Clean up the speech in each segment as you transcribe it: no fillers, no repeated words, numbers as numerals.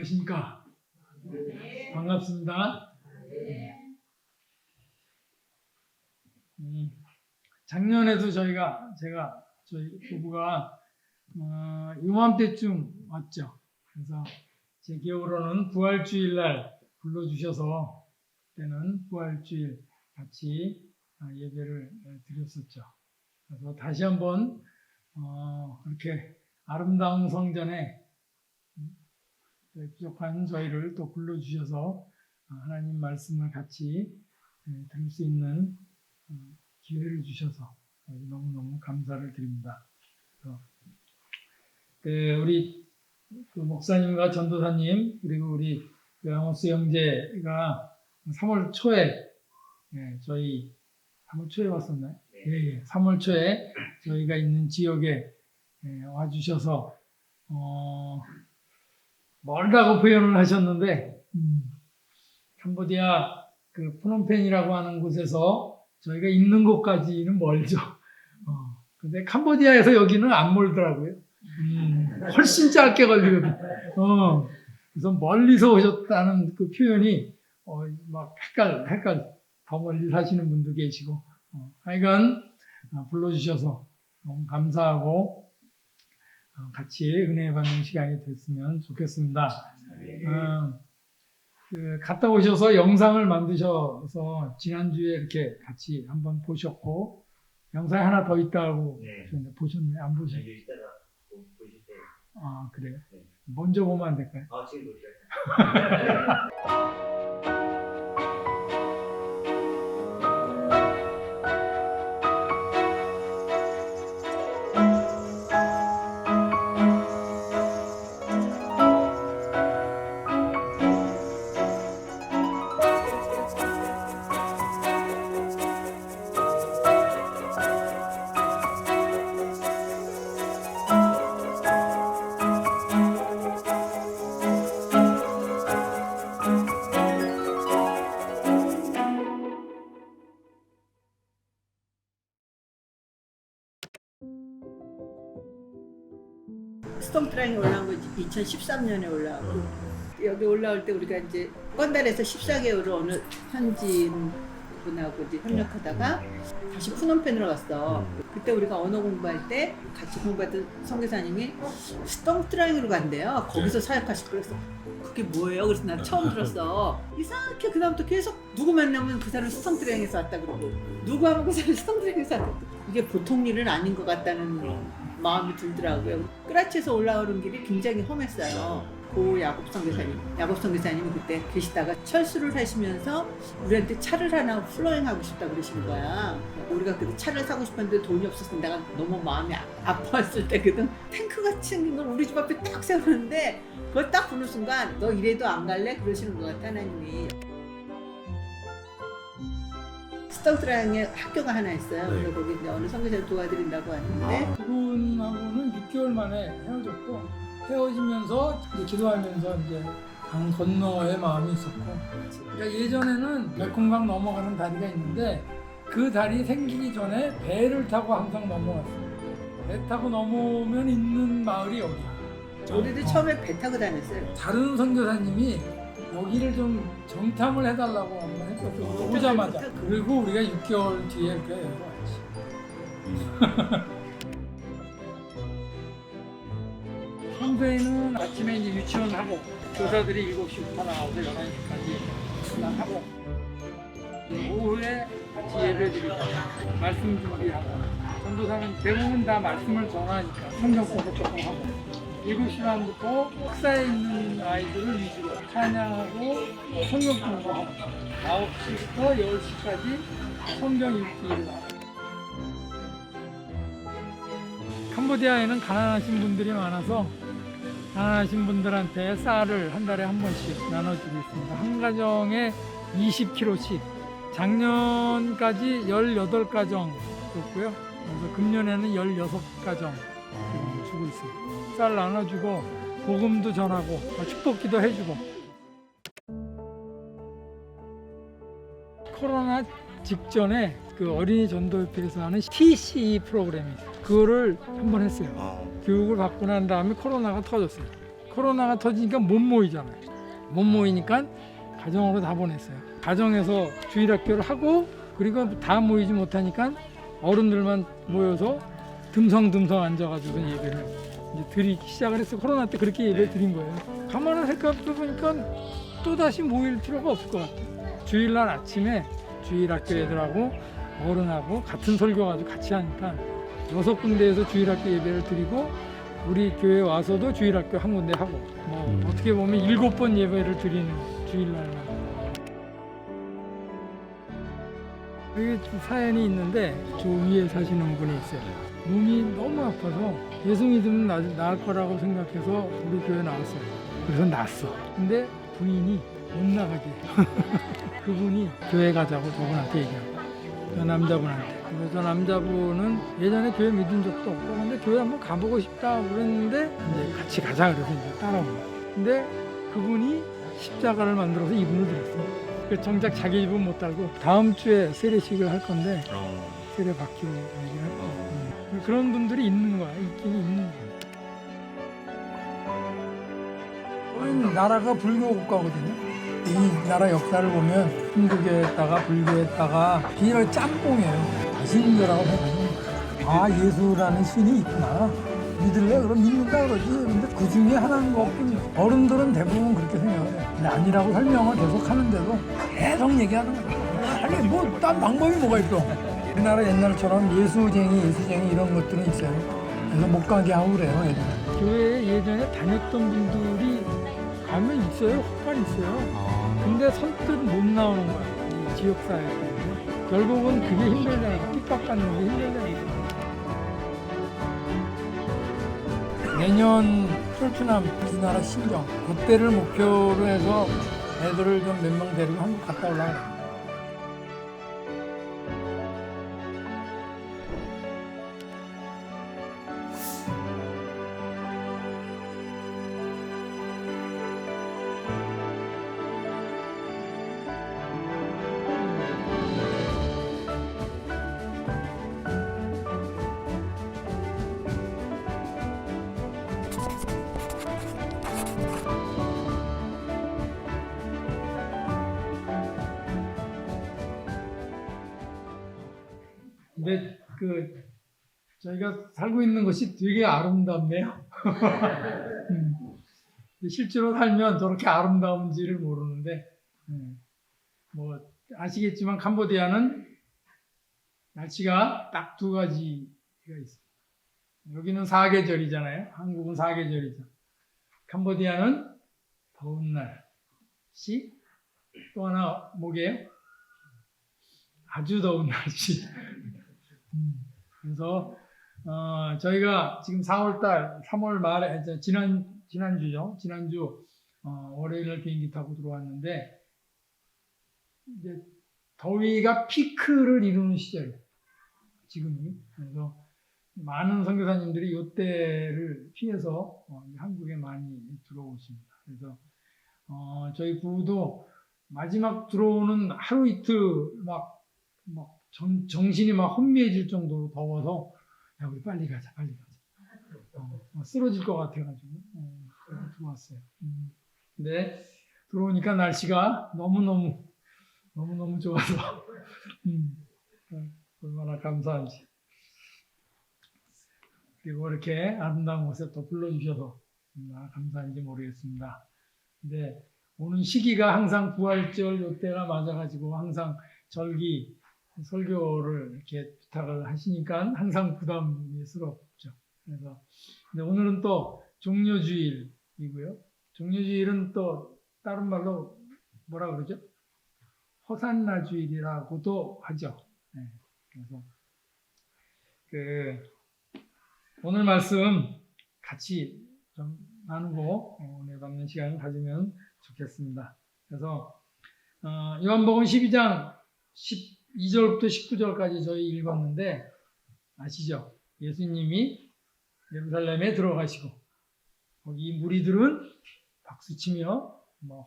안녕하십니까? 반갑습니다. 작년에도 저희 부부가 이맘때쯤 왔죠. 그래서 제 기억으로는 부활주일날 불러주셔서 그때는 부활주일 같이 예배를 드렸었죠. 그래서 다시 한번 그렇게 아름다운 성전에 부족한 저희를 또 불러주셔서 하나님 말씀을 같이 들을 수 있는 기회를 주셔서 너무너무 감사를 드립니다. 우리 목사님과 전도사님 그리고 우리 아모스 형제가 3월 초에 저희 3월 초에 왔었나요? 예, 3월 초에 저희가 있는 지역에 와주셔서 멀다고 표현을 하셨는데 캄보디아 그 프놈펜이라고 하는 곳에서 저희가 있는 곳까지는 멀죠. 근데 캄보디아에서 여기는 안 멀더라고요. 훨씬 짧게 걸리거든. 그래서 멀리서 오셨다는 그 표현이 막 헷갈 더 멀리 사시는 분도 계시고 하여간 불러주셔서 너무 감사하고 같이 은혜 받는 시간이 됐으면 좋겠습니다. 갔다 오셔서 영상을 만드셔서 지난주에 이렇게 같이 한번 보셨고 영상이 하나 더 있다고 보셨나요? 안 보셨나요? 이따가 보실 때. 아 그래요? 네. 먼저 보면 안 될까요? 지금 보셔요. 스톰트라인이 올라온 거 2013년에 올라오고 여기 올라올 때 우리가 이제 건달에서 14개월을 어느 현지인 분하고 이제 협력하다가 다시 푸놈펜으로 갔어. 그때 우리가 언어 공부할 때 같이 공부했던 선교사님이 스톰트라인으로 간대요. 거기서 사역하실 거랬어. 그게 뭐예요? 그래서 난 처음 들었어. 이상하게 그다음부터 계속 누구 만나면 그 사람 스톰트라인에서 왔다 그러고 누구 하면 그 사람 스톰트라인에서 왔다 그러고 이게 보통 일은 아닌 것 같다는 마음이 들더라고요. 크라치에서 올라오는 길이 굉장히 험했어요. 고 야곱 선교사님이 그때 계시다가 철수를 하시면서 우리한테 차를 하나 플로잉하고 싶다 그러시는 거야. 우리가 그때 차를 사고 싶었는데 돈이 없어서 내가 너무 마음이 아팠을 때거든. 탱크같이 생긴 걸 우리 집 앞에 딱 세우는데 그걸 딱 보는 순간 너 이래도 안 갈래? 그러시는 것 같아 하나님이. 스톰트라인에 학교가 하나 있어요. 그래서 거기 이제 어느 선교사를 도와드린다고 하는데 그분하고는 6개월 만에 헤어졌고 헤어지면서 이제 기도하면서 이제 강 건너의 마음이 있었고 그러니까 예전에는 메콩강 넘어가는 다리가 있는데 그 다리 생기기 전에 배를 타고 항상 넘어갔어요. 배 타고 넘어오면 있는 마을이 여기야. 우리도 처음에 배 타고 다녔어요. 다른 선교사님이 여기를 좀 정탐을 해달라고 한번 했었어요. 오자마자. 그리고 우리가 6개월 뒤에 이렇게 여기 왔지. 평소에는 아침에 이제 유치원하고 교사들이 7시부터 나와서 11시까지 하고 오후에 같이 예배드리고 말씀 준비하고 전도사는 대부분 다 말씀을 전하니까 성경 공부 조금 하고 7시 반부터 학사에 있는 아이들을 위주로 찬양하고 성경 공부하고 9시부터 10시까지 성경 읽기를 하고 캄보디아에는 가난하신 분들이 많아서 가난하신 분들한테 쌀을 한 달에 한 번씩 나눠주고 있습니다. 한 가정에 20kg씩 작년까지 18가정이었고요. 그래서 금년에는 16가정 주고 있습니다. 쌀 나눠주고 복음도 전하고 축복기도 해주고 코로나 직전에 그 어린이 전도협회에서 하는 TCE 프로그램이 있어요. 그거를 한번 했어요. 교육을 받고 난 다음에 코로나가 터졌어요. 코로나가 터지니까 못 모이잖아요. 못 모이니까 가정으로 다 보냈어요. 가정에서 주일학교를 하고 그리고 다 모이지 못하니까 어른들만 모여서 듬성듬성 앉아가지고 예배를 이제 드리기 시작을 했어요. 코로나 때 그렇게 예배 드린 거예요. 가만히 생각해 보니까 또 다시 모일 필요가 없을 것 같아요. 주일날 아침에 주일학교 애들하고 어른하고 같은 설교 가지고 같이 하니까 6군데에서 주일학교 예배를 드리고 우리 교회 와서도 주일학교 한 군데 하고 뭐 어떻게 보면 7번 예배를 드리는 주일날만. 여기 사연이 있는데 저 위에 사시는 분이 있어요. 몸이 너무 아파서 예수 믿으면 나을 거라고 생각해서 우리 교회 나왔어요. 그래서 났어. 근데 부인이 못 나가게 해요. 그분이 교회 가자고 저분한테 얘기하고 저 남자분한테. 그래서 저 남자분은 예전에 교회 믿은 적도 없고 근데 교회 한번 가보고 싶다 그랬는데 이제 같이 가자 그래서 이제 따라온 거예요. 근데 그분이 십자가를 만들어서 이분을 드렸어요. 그 정작 자기 집은 못 달고 다음 주에 세례식을 할 건데 세례 받기로 얘기를 할 거예요. 그런 분들이 있는 거야. 있긴 있는 거야. 저희 나라가 불교 국가거든요. 이 나라 역사를 보면 hin두교에다가 불교에다가 비ral 짬뽕이에요. 자신교라고 생각해요. 아 예수라는 신이 있구나. 믿을래? 그럼 믿는다 그러지. 근데 그 중에 하나인 것뿐. 어른들은 대부분 그렇게 생각을 해. 근데 아니라고 설명을 계속 하는데도 계속 얘기하는 거야. 아니 뭐 딴 방법이 뭐가 있어. 우리나라 옛날처럼 예수쟁이 이런 것들은 있어요. 그래서 못 가게 하고 그래요 애들. 교회에 예전에 다녔던 분들이 가면 있어요. 혹간 있어요. 근데 선뜻 못 나오는 거야. 이 지역사회에. 결국은 그게 힘들잖아. 핍박받는 게 힘들잖아. 내년 철추남 우리나라 신정 그때를 목표로 해서 애들을 좀 몇 명 데리고 한국 갔다 올라가요. 근데 저희가 살고 있는 것이 되게 아름답네요. 실제로 살면 저렇게 아름다운지를 모르는데 뭐 아시겠지만 캄보디아는 날씨가 딱 2가지가 있어요. 여기는 4계절이잖아요. 한국은 4계절이죠. 캄보디아는 더운 날씨, 또 하나 뭐게요? 아주 더운 날씨. 그래서 저희가 지금 4월달, 3월 말에 지난주죠. 지난주 월요일날 비행기 타고 들어왔는데 이제 더위가 피크를 이루는 시절이에요. 지금이. 그래서 많은 선교사님들이 이때를 피해서 한국에 많이 들어오십니다. 그래서 저희 부부도 마지막 들어오는 하루 이틀 막 정신이 막 혼미해질 정도로 더워서 야 우리 빨리 가자. 쓰러질 것 같아가지고 들어왔어요. 근데 들어오니까 날씨가 너무너무 좋아서 얼마나 감사한지. 그리고 이렇게 아름다운 곳에 또 불러주셔서 얼마나 감사한지 모르겠습니다. 근데 오는 시기가 항상 부활절 이때가 맞아가지고 항상 절기 설교를 이렇게 부탁을 하시니까 항상 부담스럽죠. 그래서 근데 오늘은 또 종려주일이고요. 종려주일은 또 다른 말로 뭐라 그러죠? 호산나 주일이라고도 하죠. 네. 그래서 오늘 말씀 같이 좀 나누고 은혜 받는 시간을 가지면 좋겠습니다. 그래서 요한복음 12장 12절부터 19절까지 저희 읽었는데 아시죠? 예수님이 예루살렘에 들어가시고 거기 무리들은 박수치며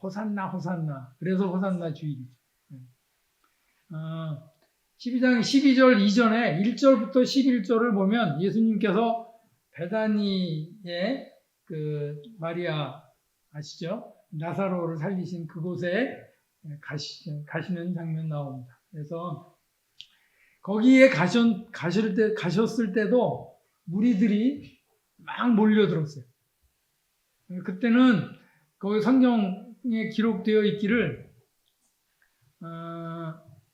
호산나 그래서 호산나 주일이죠. 12장 12절 이전에 1절부터 11절을 보면 예수님께서 베다니에 그 마리아 아시죠? 나사로를 살리신 그곳에 가시는 장면 나옵니다. 그래서 거기에 가셨을 때도 무리들이 막 몰려들었어요. 그때는 거기 성경에 기록되어 있기를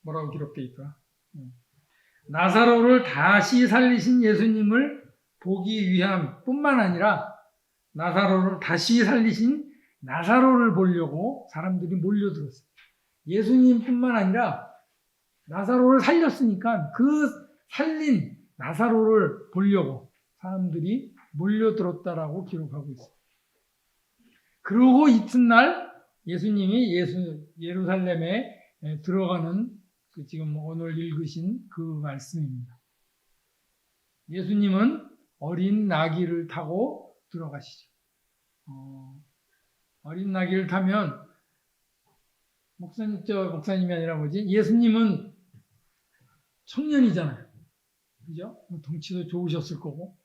뭐라고 기록되어 있더라? 나사로를 다시 살리신 예수님을 보기 위함 뿐만 아니라 나사로를 다시 살리신 나사로를 보려고 사람들이 몰려들었어요. 예수님뿐만 아니라 나사로를 살렸으니까 그 살린 나사로를 보려고 사람들이 몰려들었다라고 기록하고 있어요. 그러고 이튿날 예수님이 예루살렘에 들어가는 지금 오늘 읽으신 그 말씀입니다. 예수님은 어린 나귀를 타고 들어가시죠. 어린 나귀를 타면 목사님이 아니라 뭐지? 예수님은 청년이잖아요. 그죠? 덩치도 좋으셨을 거고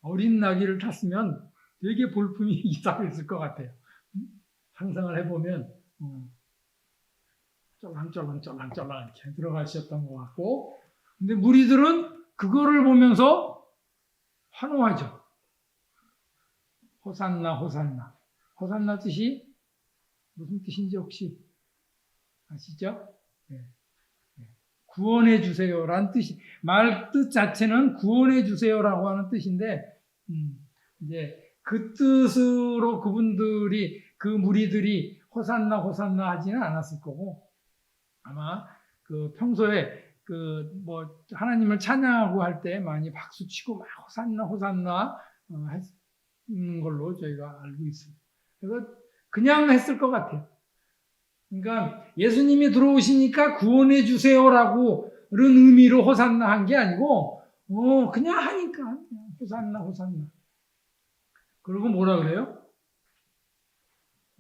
어린 나귀를 탔으면 되게 볼품이 이상했을 것 같아요. 상상을 해보면 쫄랑쫄랑 이렇게 들어가셨던 것 같고, 근데 무리들은 그거를 보면서 환호하죠. 호산나 호산나. 호산나 뜻이 무슨 뜻인지 혹시 아시죠? 네. 구원해 주세요라는 뜻이, 말 뜻 자체는 구원해 주세요라고 하는 뜻인데, 이제 그 뜻으로 그 무리들이 호산나 호산나 하지는 않았을 거고, 아마 그 평소에 하나님을 찬양하고 할 때 많이 박수 치고 막 호산나 호산나 했는 걸로 저희가 알고 있습니다. 그래서 그냥 했을 것 같아요. 그러니까 예수님이 들어오시니까 구원해 주세요라고 그런 의미로 호산나 한 게 아니고 그냥 하니까 그냥 호산나 호산나. 그리고 뭐라 그래요?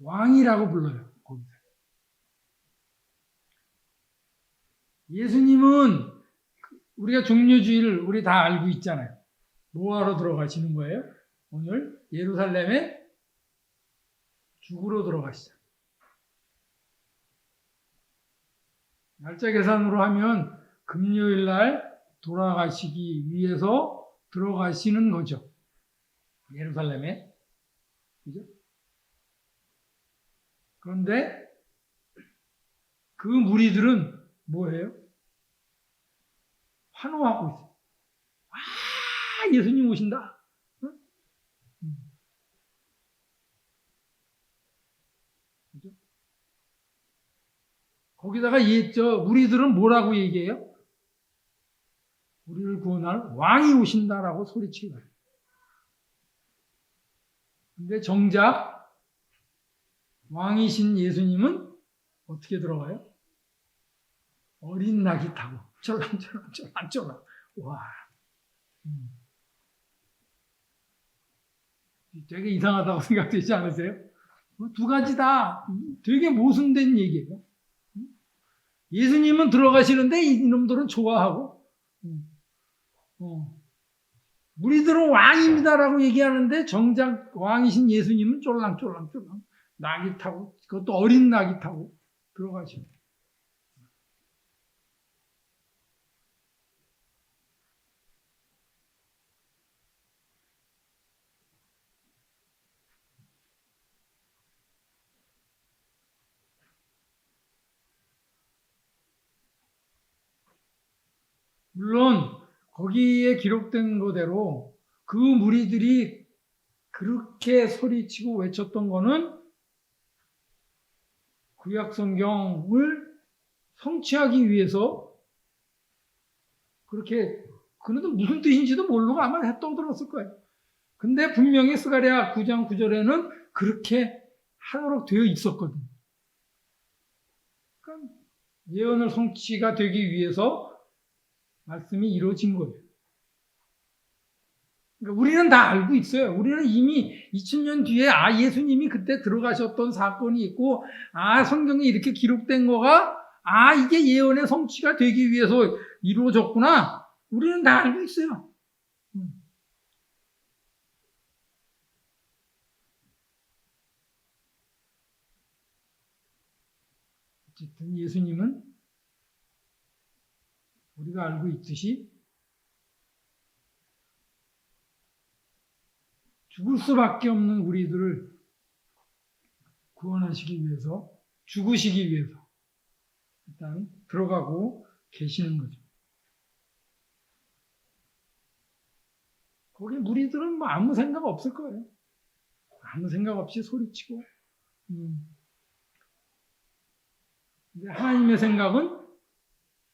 왕이라고 불러요. 거기서. 예수님은 우리가 종료주의를 우리 다 알고 있잖아요. 뭐하러 들어가시는 거예요? 오늘 예루살렘에 죽으러 들어가시죠. 날짜 계산으로 하면 금요일 날 돌아가시기 위해서 들어가시는 거죠. 예루살렘에. 그죠? 그런데 그 무리들은 뭐예요? 환호하고 있어요. 와, 예수님 오신다. 응? 그죠? 거기다가 무리들은 뭐라고 얘기해요? 우리를 구원할 왕이 오신다라고 소리치고 가요. 근데 정작 왕이신 예수님은 어떻게 들어가요? 어린 낙이 타고 쫄랑쫄랑. 와, 되게 이상하다고 생각되지 않으세요? 두 가지 다 되게 모순된 얘기예요. 예수님은 들어가시는데 이놈들은 좋아하고, 무리들은 왕입니다라고 얘기하는데 정작 왕이신 예수님은 쫄랑쫄랑 낙이 타고, 그것도 어린 낙이 타고 들어가시고. 물론 거기에 기록된 거대로 그 무리들이 그렇게 소리치고 외쳤던 거는 구약 성경을 성취하기 위해서 그렇게, 그래도 무슨 뜻인지도 모르고 아마 떠들었을 거예요. 근데 분명히 스가랴 9장 9절에는 그렇게 하도록 되어 있었거든요. 그러니까 예언을 성취가 되기 위해서 말씀이 이루어진 거예요. 그러니까 우리는 다 알고 있어요. 우리는 이미 2000년 뒤에 예수님이 그때 들어가셨던 사건이 있고, 성경에 이렇게 기록된 거가 이게 예언의 성취가 되기 위해서 이루어졌구나. 우리는 다 알고 있어요. 어쨌든 예수님은 우리가 알고 있듯이 죽을 수밖에 없는 우리들을 구원하시기 위해서, 죽으시기 위해서 일단 들어가고 계시는 거죠. 거기 무리들은 뭐 아무 생각 없을 거예요. 아무 생각 없이 소리치고. 근데 하나님의 생각은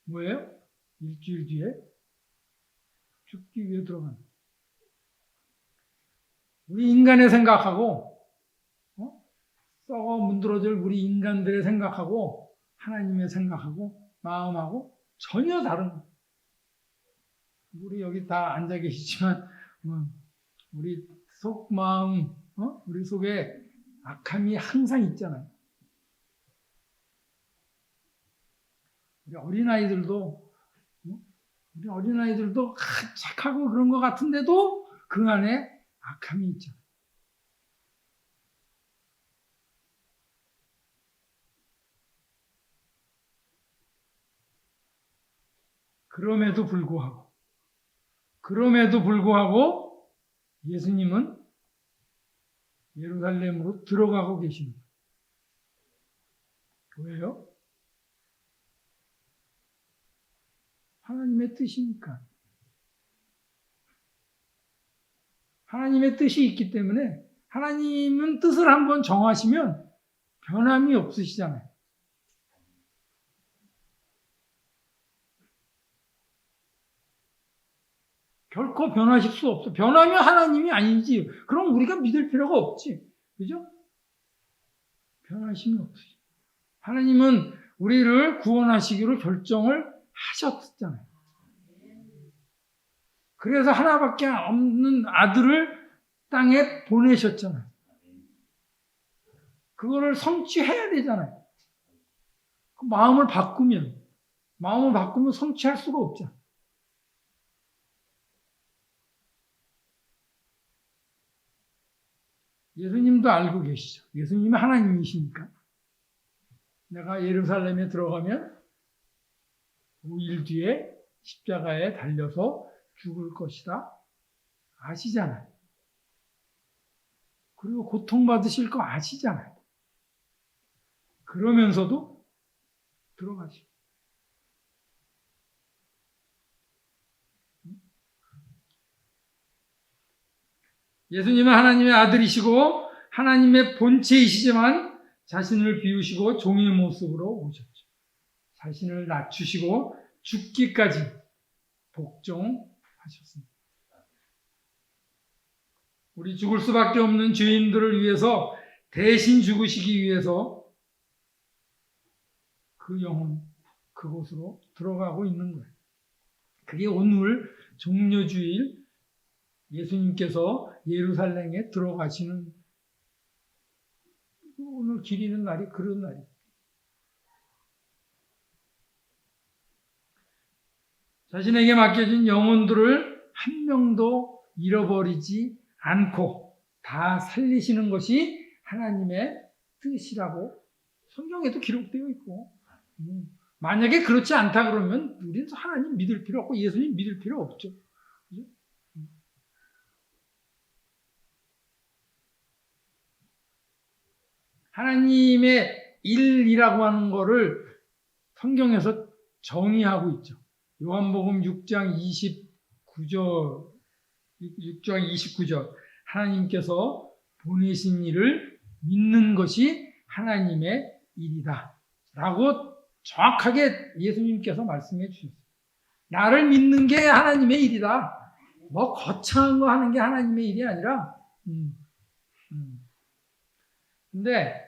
뭐예요? 일주일 뒤에 죽기 위해 들어가는. 우리 인간의 생각하고 썩어 문드러질 우리 인간들의 생각하고 하나님의 생각하고 마음하고 전혀 다른 거예요. 우리 여기 다 앉아 계시지만 우리 속 마음, 우리 속에 악함이 항상 있잖아요. 우리 어린아이들도 착하고 그런 것 같은데도 그 안에 악함이 있잖아요. 그럼에도 불구하고 예수님은 예루살렘으로 들어가고 계십니다. 왜요? 하나님의 뜻이니까. 하나님의 뜻이 있기 때문에 하나님은 뜻을 한번 정하시면 변함이 없으시잖아요. 결코 변하실 수 없어. 변하면 하나님이 아니지. 그럼 우리가 믿을 필요가 없지. 그죠? 변하심이 없으시죠. 하나님은 우리를 구원하시기로 결정을 하셨잖아요. 그래서 하나밖에 없는 아들을 땅에 보내셨잖아요. 그거를 성취해야 되잖아요. 마음을 바꾸면 성취할 수가 없잖아요. 예수님도 알고 계시죠. 예수님이 하나님이시니까. 내가 예루살렘에 들어가면 5일 뒤에 십자가에 달려서 죽을 것이다. 아시잖아요. 그리고 고통받으실 거 아시잖아요. 그러면서도 들어가시고. 예수님은 하나님의 아들이시고 하나님의 본체이시지만 자신을 비우시고 종의 모습으로 오셨죠. 자신을 낮추시고 죽기까지 복종하셨습니다. 우리 죽을 수밖에 없는 죄인들을 위해서 대신 죽으시기 위해서 그 영혼 그곳으로 들어가고 있는 거예요. 그게 오늘 종려주일 예수님께서 예루살렘에 들어가시는 오늘 기리는 날이 그런 날이에요. 자신에게 맡겨진 영혼들을 한 명도 잃어버리지 않고 다 살리시는 것이 하나님의 뜻이라고 성경에도 기록되어 있고, 만약에 그렇지 않다 그러면 우리는 하나님 믿을 필요 없고 예수님 믿을 필요 없죠. 그죠? 하나님의 일이라고 하는 거를 성경에서 정의하고 있죠. 요한복음 6장 29절 하나님께서 보내신 일을 믿는 것이 하나님의 일이다 라고 정확하게 예수님께서 말씀해 주셨어요. 나를 믿는 게 하나님의 일이다. 뭐 거창한 거 하는 게 하나님의 일이 아니라 근데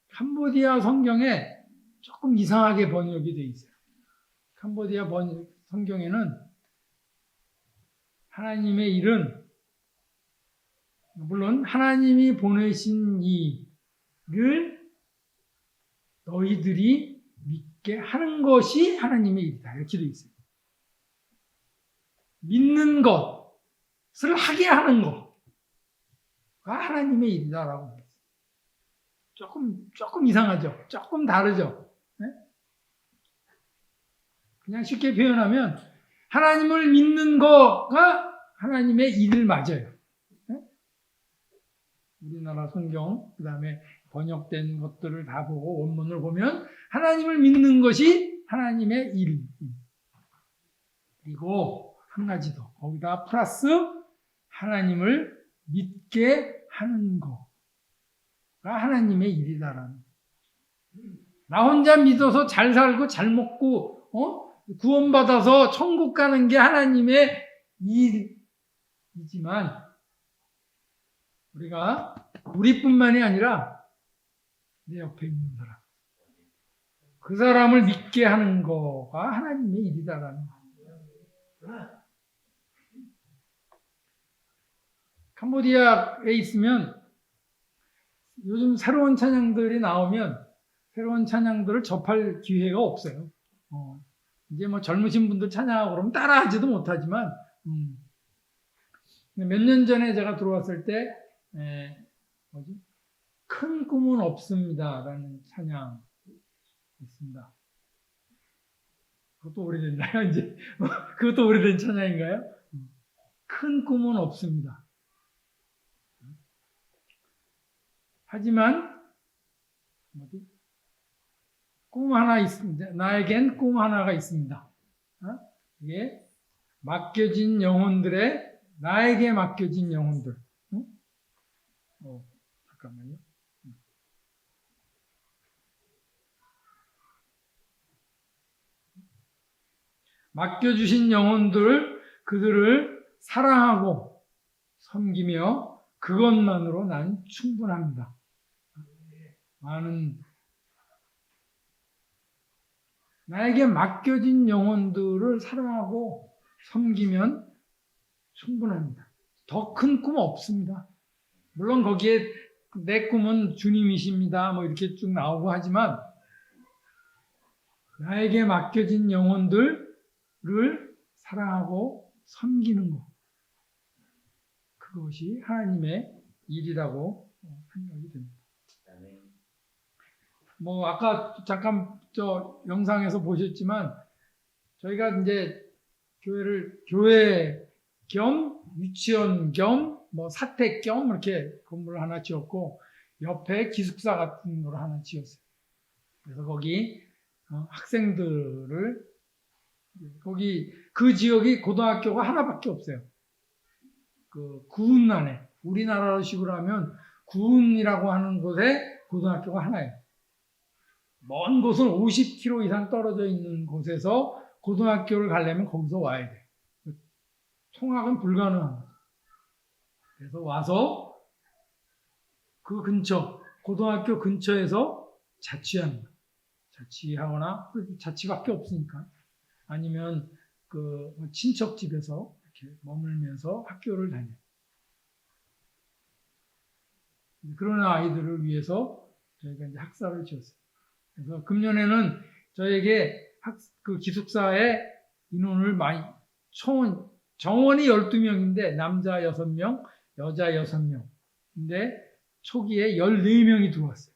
캄보디아 성경에 조금 이상하게 번역이 되어 있어요. 캄보디아 성경에는 하나님의 일은 물론 하나님이 보내신 일을 너희들이 믿게 하는 것이 하나님의 일이다. 이렇게 되어 있어요. 믿는 것을 하게 하는 것가 하나님의 일이다라고. 조금 이상하죠. 조금 다르죠. 네? 그냥 쉽게 표현하면 하나님을 믿는 거가 하나님의 일 맞아요. 네? 우리나라 성경 그다음에 번역된 것들을 다 보고 원문을 보면 하나님을 믿는 것이 하나님의 일. 그리고 한 가지 더 거기다 플러스 하나님을 믿게 하는 거가 하나님의 일이다라는. 나 혼자 믿어서 잘 살고 잘 먹고 구원받아서 천국 가는 게 하나님의 일이지만 우리가 우리뿐만이 아니라 내 옆에 있는 사람 그 사람을 믿게 하는 거가 하나님의 일이다라는 거예요. 캄보디아에 있으면 요즘 새로운 찬양들이 나오면 새로운 찬양들을 접할 기회가 없어요. 이제 뭐 젊으신 분들 찬양하고 그러면 따라하지도 못하지만 몇 년 전에 제가 들어왔을 때 큰 꿈은 없습니다라는 찬양 있습니다. 그것도 오래됐나요? 이제 그것도 오래된 찬양인가요? 큰 꿈은 없습니다. 하지만 꿈 하나 있습니다. 나에겐 꿈 하나가 있습니다. 이게 맡겨진 영혼들의 나에게 맡겨진 영혼들. 잠깐만요. 맡겨주신 영혼들 그들을 사랑하고 섬기며 그것만으로 난 충분합니다. 많은 나에게 맡겨진 영혼들을 사랑하고 섬기면 충분합니다. 더 큰 꿈 없습니다. 물론 거기에 내 꿈은 주님이십니다. 뭐 이렇게 쭉 나오고 하지만 나에게 맡겨진 영혼들을 사랑하고 섬기는 것. 그것이 하나님의 일이라고 생각이 됩니다. 뭐 아까 잠깐 저 영상에서 보셨지만 저희가 이제 교회 겸 유치원 겸 뭐 사택 겸 이렇게 건물을 하나 지었고 옆에 기숙사 같은 걸 하나 지었어요. 그래서 거기 학생들을 거기 그 지역이 고등학교가 하나밖에 없어요. 그 구은 안에 우리나라 식으로 하면 구은이라고 하는 곳에 고등학교가 하나예요. 먼 곳은 50km 이상 떨어져 있는 곳에서 고등학교를 가려면 거기서 와야 돼. 통학은 불가능한 거죠. 그래서 와서 그 근처, 고등학교 근처에서 자취하는 거예요. 자취하거나, 자취밖에 없으니까. 아니면 그 친척 집에서 이렇게 머물면서 학교를 다녀요. 그런 아이들을 위해서 저희가 이제 학사를 지었어요. 그래서 금년에는 저에게 그 기숙사에 인원을 많이, 정원이 12명인데 남자 6명, 여자 6명. 근데 초기에 14명이 들어왔어요.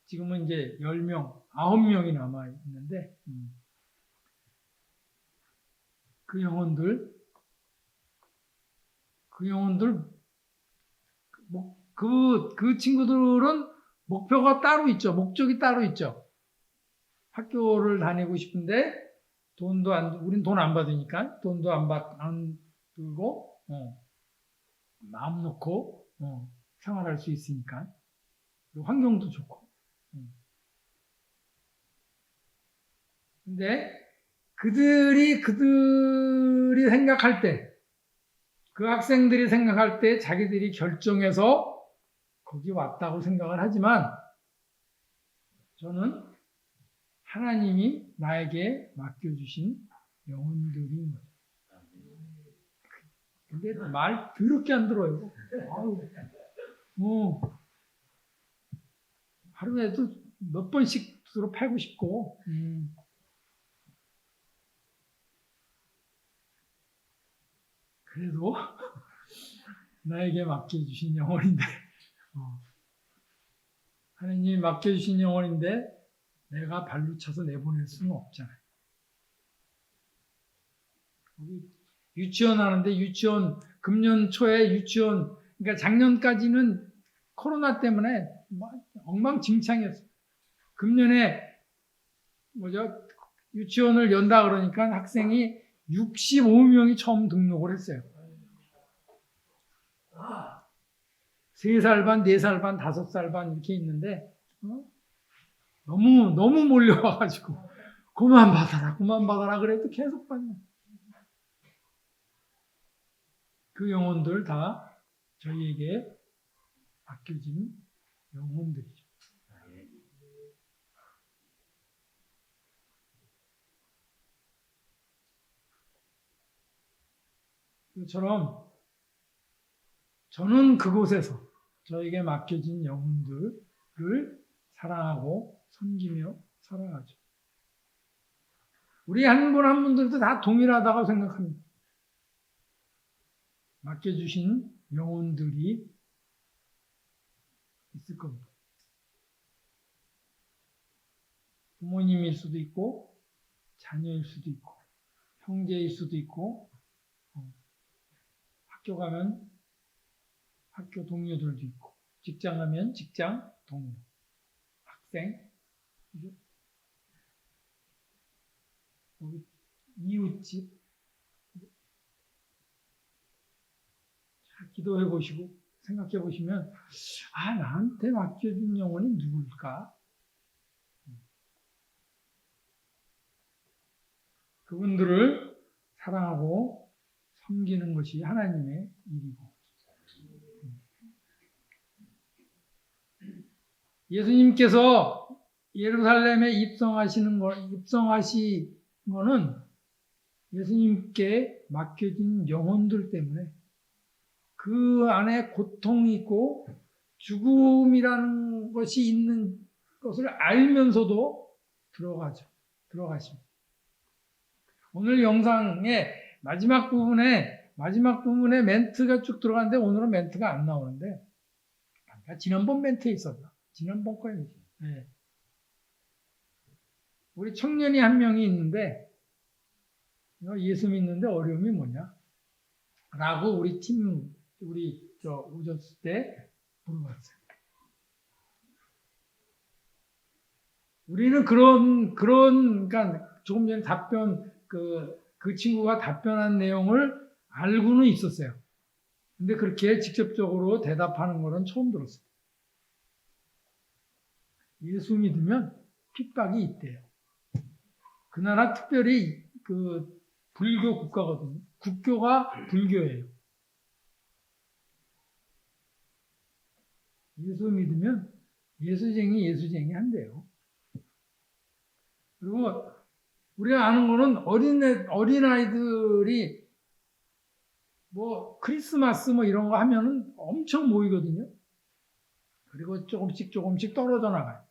지금은 이제 10명, 9명이 남아있는데, 그 영혼들, 그 친구들은 목표가 따로 있죠. 목적이 따로 있죠. 학교를 다니고 싶은데, 우린 돈 안 받으니까, 돈도 안 들고, 마음 놓고, 생활할 수 있으니까. 그리고 환경도 좋고. 근데, 그들이 생각할 때, 그 학생들이 생각할 때 자기들이 결정해서 거기 왔다고 생각을 하지만, 저는 하나님이 나에게 맡겨주신 영혼들인 거죠. 근데 말 더럽게 안 들어요. 하루에도 몇 번씩 서로 패고 싶고. 그래도 나에게 맡겨주신 영혼인데, 하나님이 맡겨주신 영혼인데 내가 발로 차서 내보낼 수는 없잖아요. 우리 유치원 하는데 유치원 금년 초에 유치원 그러니까 작년까지는 코로나 때문에 엉망진창이었어요. 금년에 유치원을 연다 그러니까 학생이 65명이 처음 등록을 했어요. 3살 반, 4살 반, 5살 반 이렇게 있는데 너무 몰려와가지고 그만 받아라 그래도 계속 받는 그 영혼들 다 저희에게 맡겨진 영혼들이죠. 그처럼 저는 그곳에서 저에게 맡겨진 영혼들을 사랑하고 섬기며 살아가죠. 우리 한 분 한 분들도 다 동일하다고 생각합니다. 맡겨주신 영혼들이 있을 겁니다. 부모님일 수도 있고 자녀일 수도 있고 형제일 수도 있고 학교 가면 학교 동료들도 있고 직장 가면 직장 동료 학생 이웃집 기도해 보시고 생각해 보시면 나한테 맡겨준 영혼이 누굴까? 그분들을 사랑하고 섬기는 것이 하나님의 일이고 예수님께서 예루살렘에 입성하신 거는 예수님께 맡겨진 영혼들 때문에 그 안에 고통이 있고 죽음이라는 것이 있는 것을 알면서도 들어가십니다. 오늘 영상의 마지막 부분에 멘트가 쭉 들어가는데 오늘은 멘트가 안 나오는데 지난번 멘트에 있었다. 지난번 거에 네. 우리 청년이 한 명이 있는데 예수 믿는데 어려움이 뭐냐? 라고 우리 오셨을 때 물어봤어요. 우리는 그러니까 조금 전에 그 친구가 답변한 내용을 알고는 있었어요. 근데 그렇게 직접적으로 대답하는 거는 처음 들었어요. 예수 믿으면 핍박이 있대요. 그 나라 특별히 그 불교 국가거든요. 국교가 불교예요. 예수 믿으면 예수쟁이 한대요. 그리고 우리가 아는 거는 어린아이들이 크리스마스 이런 거 하면은 엄청 모이거든요. 그리고 조금씩 떨어져 나가요.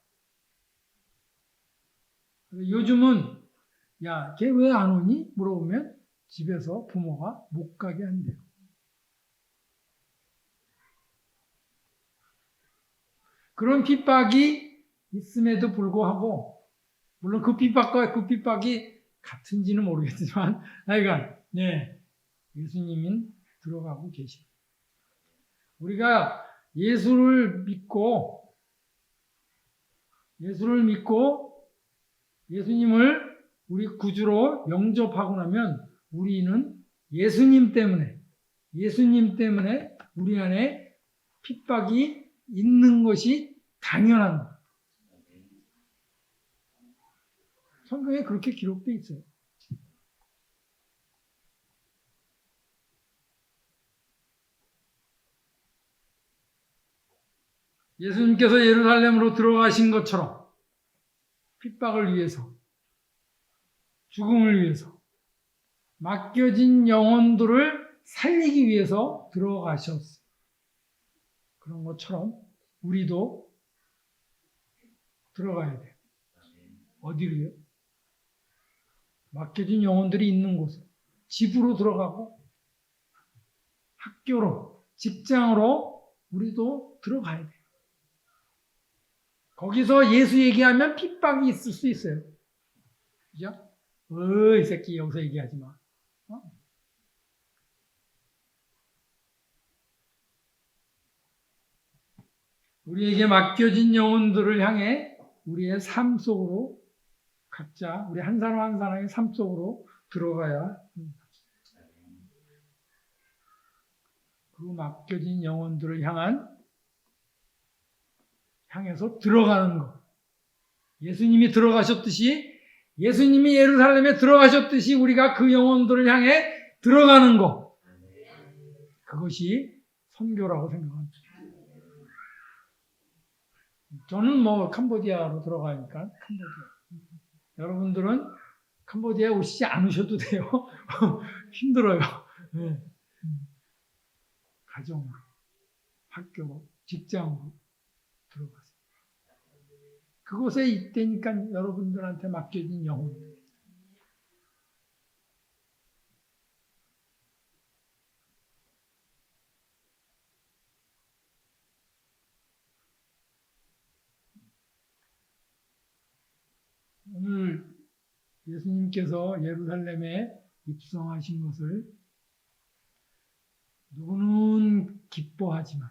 요즘은 걔 왜 안 오니? 물어보면 집에서 부모가 못 가게 한대요. 그런 핍박이 있음에도 불구하고 물론 그 핍박이 같은지는 모르겠지만 하여간 예수님은 들어가고 계십니다. 우리가 예수를 믿고 예수님을 우리 구주로 영접하고 나면 우리는 예수님 때문에 우리 안에 핍박이 있는 것이 당연한 거예요. 성경에 그렇게 기록되어 있어요. 예수님께서 예루살렘으로 들어가신 것처럼 핍박을 위해서 죽음을 위해서 맡겨진 영혼들을 살리기 위해서 들어가셨어요. 그런 것처럼 우리도 들어가야 돼요. 어디로요? 맡겨진 영혼들이 있는 곳에 집으로 들어가고 학교로 직장으로 우리도 들어가야 돼요. 거기서 예수 얘기하면 핍박이 있을 수 있어요. 그죠? 이 새끼 여기서 얘기하지 마. 우리에게 맡겨진 영혼들을 향해 우리의 삶 속으로 각자 우리 한 사람 한 사람의 삶 속으로 들어가야 합니다. 그 맡겨진 영혼들을 향해서 들어가는 것. 예수님이 들어가셨듯이 예수님이 예루살렘에 들어가셨듯이 우리가 그 영혼들을 향해 들어가는 것. 그것이 선교라고 생각합니다. 저는 캄보디아로 들어가니까 캄보디아. 여러분들은 캄보디아에 오시지 않으셔도 돼요. 힘들어요. 네. 가정으로, 학교로, 직장으로 들어가세요. 그곳에 있다니까 여러분들한테 맡겨진 영혼. 오늘 예수님께서 예루살렘에 입성하신 것을 누구는 기뻐하지만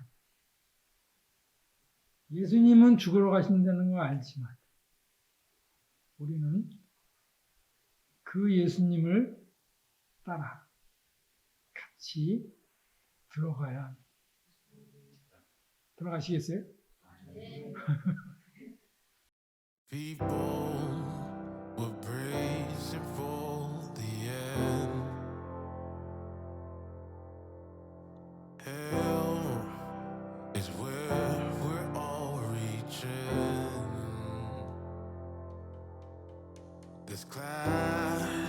예수님은 죽으러 가신다는 걸 알지만 우리는 그 예수님을 따라 같이 들어가야 합니다. 들어가시겠어요? People were bracing for the end. Hell is where we're all reaching. This class